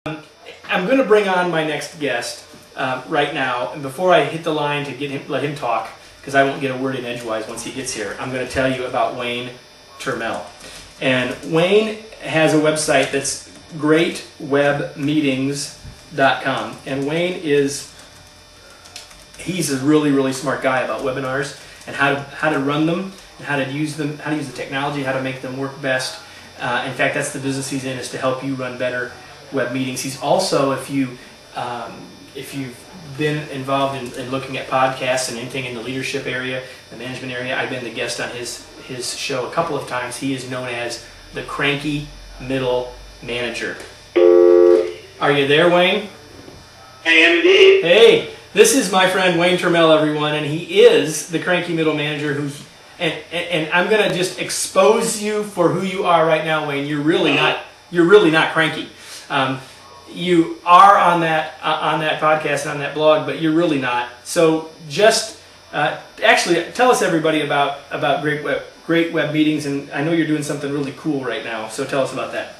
I'm going to bring on my next guest right now, and before I hit the line to let him talk, because I won't get a word in edgewise once he gets here, I'm going to tell you about Wayne Turmel. And Wayne has a website that's greatwebmeetings.com, and Wayne he's a really, really smart guy about webinars and how to run them and how to use them, how to use the technology, how to make them work best. In fact, that's the business he's in, is to help you run better web meetings. He's also, if you've been involved in looking at podcasts and anything in the leadership area, the management area, I've been the guest on his show a couple of times. He is known as the cranky middle manager. Are you there, Wayne? I am indeed. Hey, this is my friend Wayne Turmel, everyone, and he is the cranky middle manager and I'm going to just expose you for who you are right now, Wayne. You're really not cranky. You are on that podcast and on that blog, but you're really not. So just actually tell us, everybody, about Great Web Meetings, and I know you're doing something really cool right now. So tell us about that.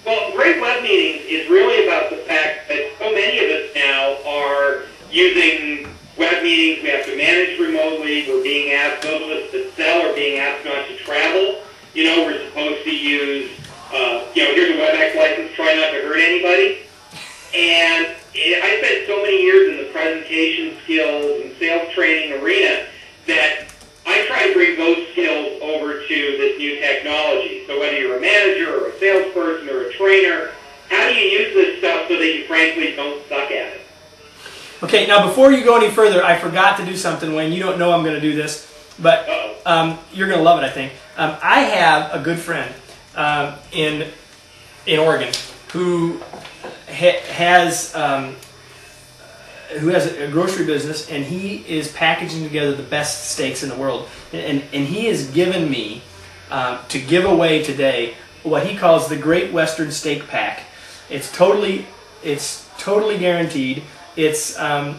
Well, Great Web Meetings is really about the fact that so many of us now are using web meetings. We have to manage remotely. We're being asked, those of us that sell are being asked not to travel. We're supposed to use, here's a WebEx license, try not to hurt anybody. And I spent so many years in the presentation skills and sales training arena that I try to bring those skills over to this new technology. So whether you're a manager or a salesperson or a trainer, how do you use this stuff so that you frankly don't suck at it? Okay, now before you go any further, I forgot to do something, Wayne. You don't know I'm going to do this, but you're going to love it, I think. I have a good friend in Oregon who has a grocery business, and he is packaging together the best steaks in the world. And he has given me to give away today what he calls the Great Western Steak Pack. It's totally guaranteed. It's a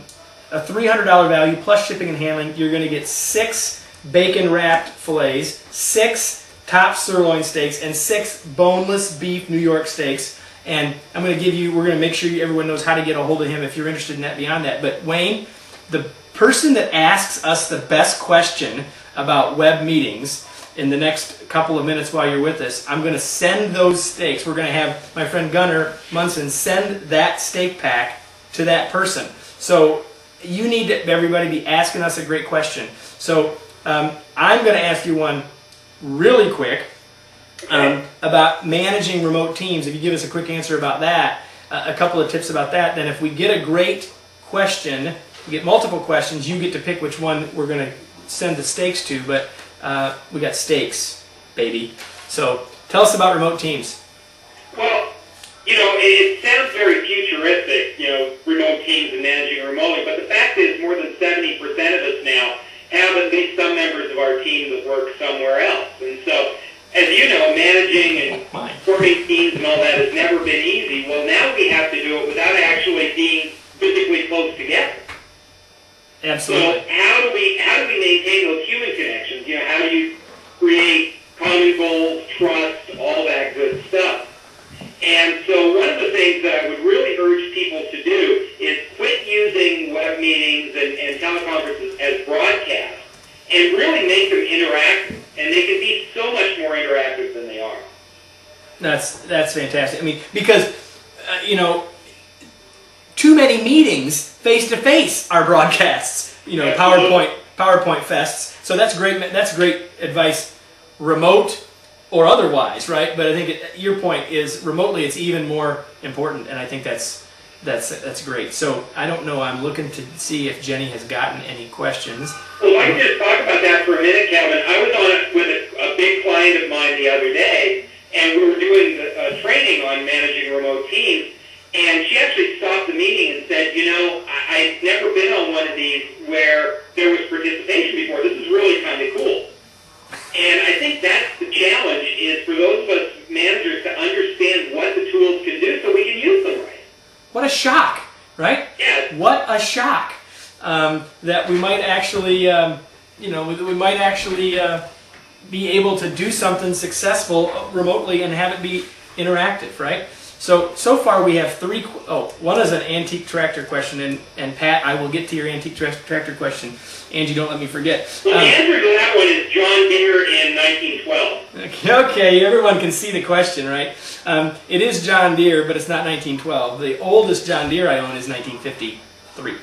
$300 value plus shipping and handling. You're going to get 6 bacon-wrapped fillets, 6 top sirloin steaks, and 6 boneless beef New York steaks. And we're going to make sure everyone knows how to get a hold of him if you're interested in that beyond that. But Wayne, the person that asks us the best question about web meetings in the next couple of minutes while you're with us, I'm going to send those steaks. We're going to have my friend Gunnar Munson send that steak pack to that person. So you need to, everybody, be asking us a great question. So I'm going to ask you one really quick. About managing remote teams. If you give us a quick answer about that, a couple of tips about that, then if we get a great question, we get multiple questions, you get to pick which one we're going to send the steaks to, but we got steaks, baby. So tell us about remote teams. Well, it sounds very futuristic, remote teams and managing remotely, but the fact is more than 70% of us now have at least some members of our team that work somewhere else. And so, as you know, managing and forming teams and all that has never been easy. Well, now we have to do it without actually being physically close together. Absolutely. So how do we maintain those human connections? How do you create common goals, trust, all that good stuff? And so one of the things that I would really urge people to do is quit using web meetings and teleconferences as broadcasts and really make them interactive. And they can be so much more interactive than they are. That's fantastic. I mean, because, too many meetings face-to-face are broadcasts. PowerPoint fests. So that's great. That's great advice, remote or otherwise, right? But I think your point is remotely it's even more important, and I think that's great. So I don't know. I'm looking to see if Jenny has gotten any questions. Well, I can just talk about that for a minute, Kevin. I was on it with a big client of mine the other day, and we were doing a training on managing remote teams, and she actually stopped the meeting and said, I've never been on one of these where there was participation before. This is really kind of cool. And I think that's the challenge, is for those of us managers to understand what the tools can do so we can use them right. What a shock, right? Yeah. What a shock that we might actually, be able to do something successful remotely and have it be interactive, right? So far we have three. One is an antique tractor question, and Pat, I will get to your antique tractor question. Angie, don't let me forget. Well, the answer to that one is John Deere in 1912. Okay, everyone can see the question, right? It is John Deere, but it's not 1912. The oldest John Deere I own is 1953.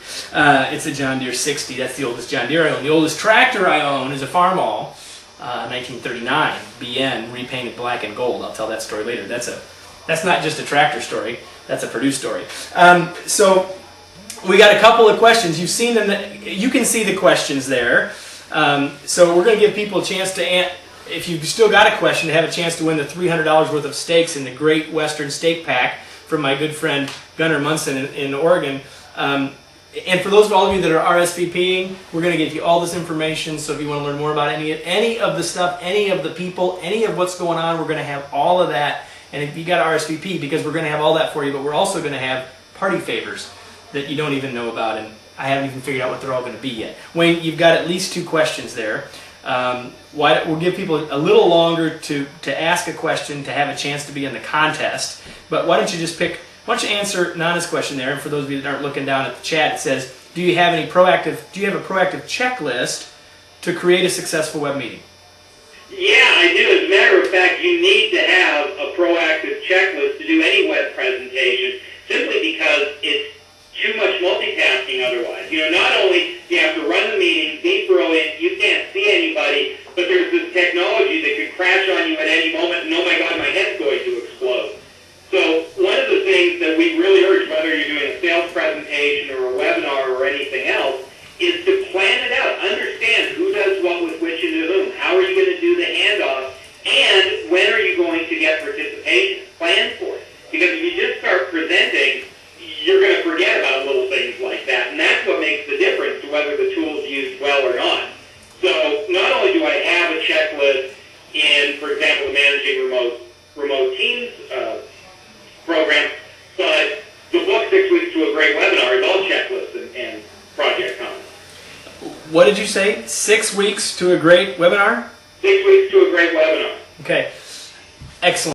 It's a John Deere 60. That's the oldest John Deere I own. The oldest tractor I own is a Farmall, 1939 BN, repainted black and gold. I'll tell that story later. That's not just a tractor story. That's a Purdue story. So we got a couple of questions. You've seen them. You can see the questions there. So we're going to give people a chance to, if you've still got a question, to have a chance to win the $300 worth of steaks in the Great Western Steak Pack from my good friend Gunnar Munson in Oregon. And for those of all of you that are RSVPing, we're going to give you all this information. So if you want to learn more about any of the stuff, any of the people, any of what's going on, we're going to have all of that. And if you got RSVP, because we're going to have all that for you, but we're also going to have party favors that you don't even know about, and I haven't even figured out what they're all going to be yet. Wayne, you've got at least 2 questions there. We'll give people a little longer to ask a question, to have a chance to be in the contest. But why don't you just pick? Why don't you answer Nana's question there? And for those of you that aren't looking down at the chat, it says, do you have a proactive checklist to create a successful web meeting? Yeah, I do. As a matter of fact, you need to have a proactive checklist to do any web presentation, simply because it's too much multitasking otherwise. Not only do you have to run the meeting, be brilliant, you can't see anybody, but there's this technology that could crash on you at any moment, and oh my God, my head's going to explode. So one of the things that we really urge, whether you're doing a sales presentation or a webinar or anything else, is to plan it out. Understand who does what with which and to whom. How are you going to do the handoff? And when are you going to get participation? Plan for it. Because if you just start presenting, you're going to forget about little things like that. And that's what makes the difference to whether the tool is used well or not. So not only do I have a checklist in, for example, managing remote teams program, but the book 6 Weeks to a Great Webinar is all checklists and project comments. What did you say? 6 weeks to a great webinar? 6 weeks to a great webinar. Okay. Excellent.